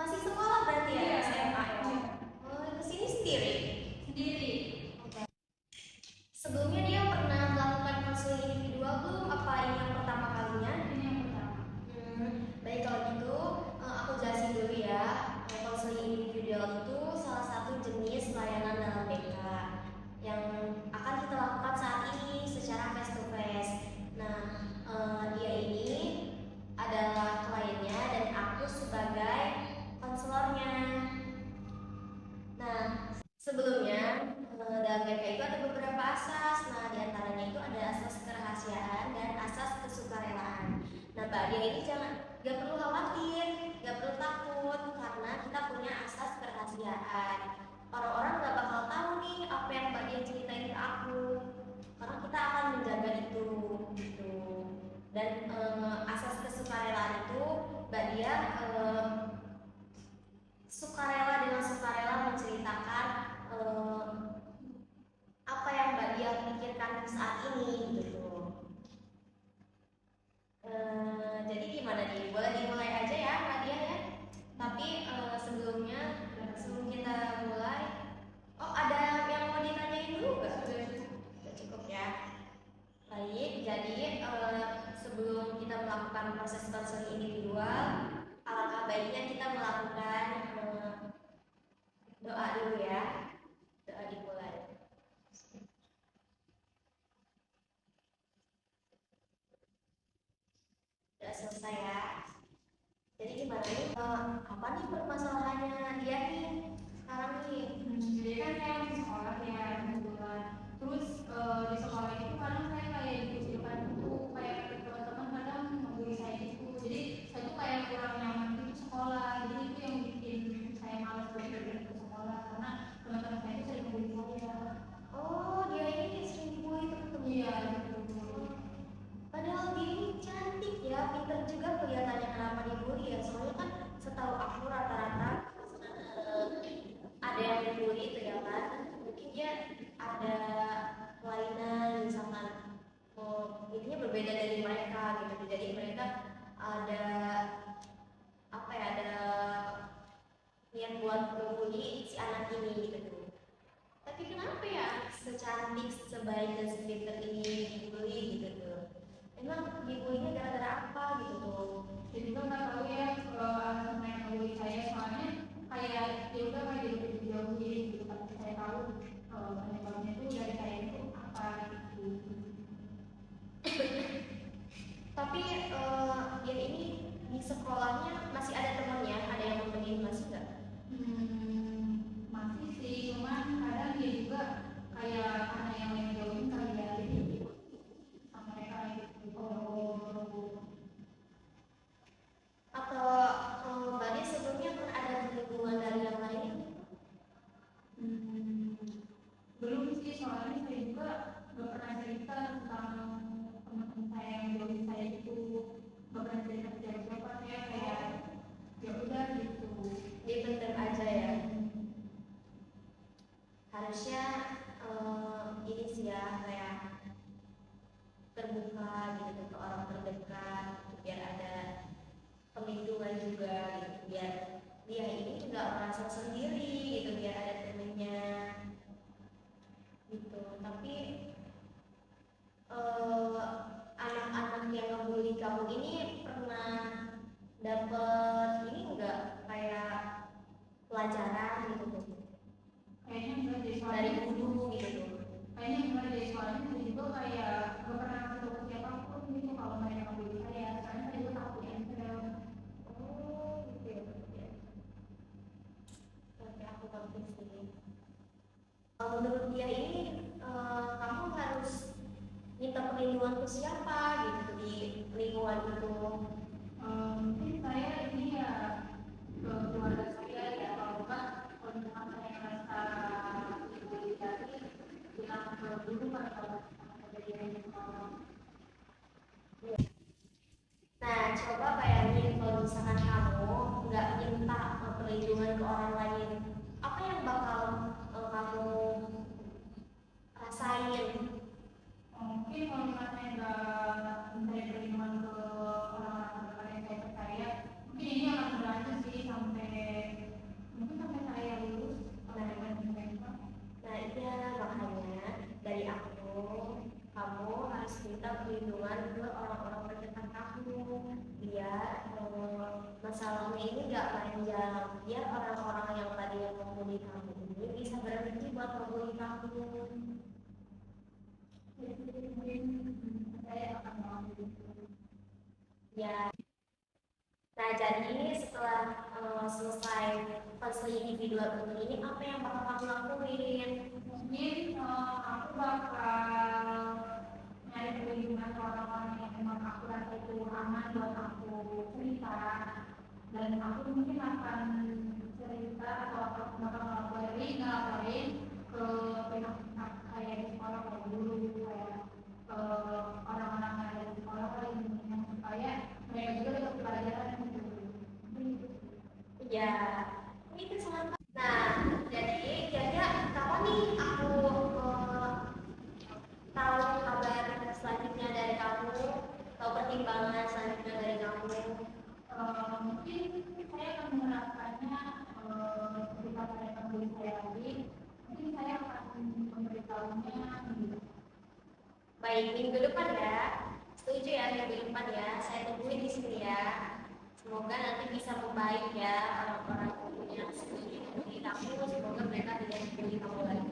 Masih sekolah berarti ya, Iya, SMA ya? iya. Oh, kesini sendiri? Sendiri. Sebelumnya dia pernah melakukan konseling individual belum? Apa ini yang pertama kalinya? Ini yang pertama. Baik kalau gitu, aku jelasin dulu ya. Konseling individual itu salah satu jenis layanan dalam BK yang akan kita lakukan saat ini secara face to face. Nah, dia ini adalah kliennya dan aku sebagai konselornya. Nah, sebelumnya dalam BK itu ada beberapa asas. Nah, diantaranya itu ada asas kerahasiaan dan asas kesukarelaan. Nah, Mbak Dia ini gak perlu khawatir, gak perlu takut karena kita punya asas kerahasiaan. Orang-orang gak bakal tahu nih apa yang Mbak Dia ceritain ke aku, karena kita akan menjaga itu, gitu. Dan asas kesukarelaan itu Mbak Dia sukarela dengan sukarela menceritakan apa yang Mbak Dia pikirkan saat ini gitu. Jadi gimana nih? Boleh dimulai aja ya Mbak Dia ya. Tapi sebelum kita mulai, oh ada yang mau ditanyain dulu nggak? Sudah cukup ya. Baik, jadi sebelum kita melakukan proses konseling individual, alangkah baiknya kita melakukan doa dulu ya. Doa dimulai. Sudah selesai ya. Jadi gimana nih? Apa nih permasalahannya dia nih sekarang nih? Jadi kan saya masih sekolah ya kebetulan. Terus di sekolah itu kadang saya kayak dikucilkan itu kayak teman-teman kadang membuli saya itu. Jadi saya tuh kayak kurang nyaman gitu sekolah. Jadi itu yang bikin saya malas belajar ke sekolah karena teman-teman saya itu sering membuli saya. Oh, dia ini sering dibully teman-teman. Iya, gitu. Padahal dia ini cantik ya, pinter juga kelihatannya, kenapa dibully ya? Soalnya kan setahu aku rata-rata ada yang dibully itu ya kan, mungkin dia ada kelainan misalkan, intinya berbeda dari mereka gitu. Jadi mereka ada apa ya, ada niat buat membuli si anak ini gitu. Tapi kenapa ya secantik, sebaik dan sepinter ini dibully gitu tuh? Emang dibulinya gara-gara apa gitu tuh? Jadi kan nggak tahu ya alasan yang membuli saya soalnya kayak ya udah kayak jadi dijauhin gitu tapi saya tahu penyebabnya itu dari saya itu apa gitu. Tapi dia ini di sekolahnya masih ada temannya, ada yang nemenin masih nggak? Masih sih, cuman kadang dia juga kayak karena yang lain jauhin kali ya jadi ikut sama mereka gitu. Atau Mbak Dia sebelumnya pernah ada hubungan dari yang lain? Belum sih, soalnya saya juga gak pernah cerita tentang teman-teman saya yang jauhin saya itu, gak pernah cerita ke siapa-siapa, saya kayak ya udah gitu. Dipendam aja ya. Harusnya ini sih ya, kayak terbuka gitu ke orang terdekat biar ada perlindungan juga gitu, biar dia ini nggak merasa sendiri gitu, biar ada temennya gitu. Tapi anak-anak yang ngebully kamu ini pernah dapet ini enggak kayak pelajaran gitu tuh Kayaknya enggak deh, dari soalnya guru gitu tuh? kayaknya enggak deh, soalnya saya juga kayak gak pernah ngasih tahu ke siapapun gitu kalau mereka ngebully saya, soalnya saya juga takut diancam. Oh gitu ya, ya. Oke, aku ngerti sih. Menurut dia ini kamu harus minta perlindungan ke siapa gitu di lingkungan itu? Mungkin saya ini ya ke keluarga saya ya, kalau enggak kalau misalkan saya merasa dibully tadi bilang ke guru kan kalau kejadian di sekolah. Nah, coba bayangin kalau misalkan kamu nggak minta perlindungan ke orang lain, apa yang bakal kamu rasain? Mungkin kalau misalnya nggak mencari perlindungan ke orang-orang terdekat yang saya percaya, mungkin ini akan berlanjut sih sampai nggak panjang, biar orang-orang yang tadi yang membuli kamu ini bisa berhenti buat membuli kamu. Saya akan melakukan itu. Ya. Nah, jadi setelah selesai konseling individual ini, apa yang bakal kamu lakuin? Mungkin aku bakal nyari perlindungan ke orang-orang yang emang aku rasa itu aman buat aku cerita, dan aku mungkin akan cerita atau aku bakal ngelaporin ke pihak-pihak kayak di sekolah kayak dulu, kayak orang-orang yang ada di sekolah paling yang supaya mereka juga dapat pelajaran gitu. Ya, itu sangat. Nah, jadi kira-kira kapan nih aku tahu kabar selanjutnya dari kamu, tahu pertimbangan selanjutnya dari kamu? Mungkin saya akan menerapkannya ketika saya kembali saya lagi. Mungkin saya akan memberitahunya minggu. Baik, minggu depan ya. Setuju ya, minggu depan ya. Saya tungguin di sini ya. Semoga nanti bisa membaik ya orang-orang yang seperti kamu. Semoga mereka tidak seperti kamu lagi.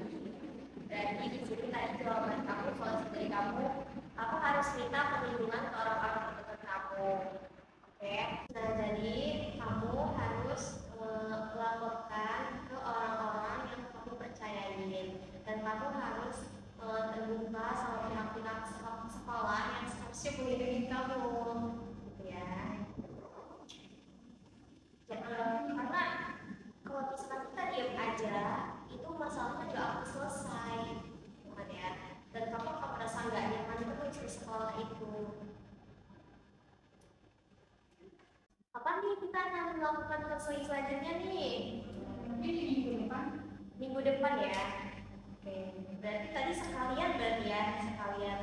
Jadi di sini tadi jawaban kamu kalau seperti kamu, aku harus minta perlindungan ke orang-orang terdekat kamu. Oke. Nah, jadi kamu harus melaporkan ke orang-orang yang kamu percayain, dan kamu harus terbuka sama pihak-pihak sekolah yang seharusnya melindungi kamu, gitu ya. Karena kalau misalkan kita diam aja, itu masalahnya nggak akan selesai, bukan ya? Dan kamu akan merasa nggak nyaman terus di sekolah itu. Kapan nih kita akan melakukan konseling selanjutnya nih? Mungkin di minggu depan. Minggu depan ya. Oke, berarti tadi sekalian berarti ya, sekalian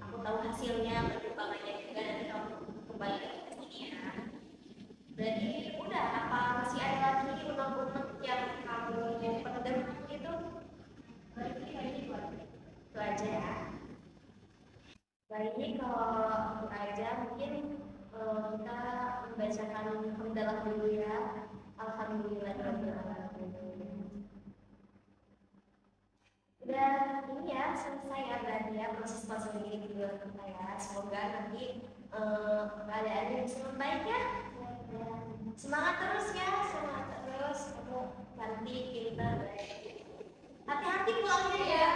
aku tahu hasilnya, perkembangannya juga, nanti kamu kembali lagi ke sini ya. Berarti udah, apa masih ada lagi unek-unek yang kamu pendem gitu? Berarti kayaknya Itu aja ya. Baik, kalau itu aja mungkin kita membacakan hamdalah dulu ya. Alhamdulillahirobbilalamin. Udah ini ya, selesai ya berarti ya proses konseling ini video kita ya. Semoga nanti keadaannya bisa membaik ya. Semangat terus ya, semangat terus. Kamu nanti pintar. Hati-hati pulangnya ya.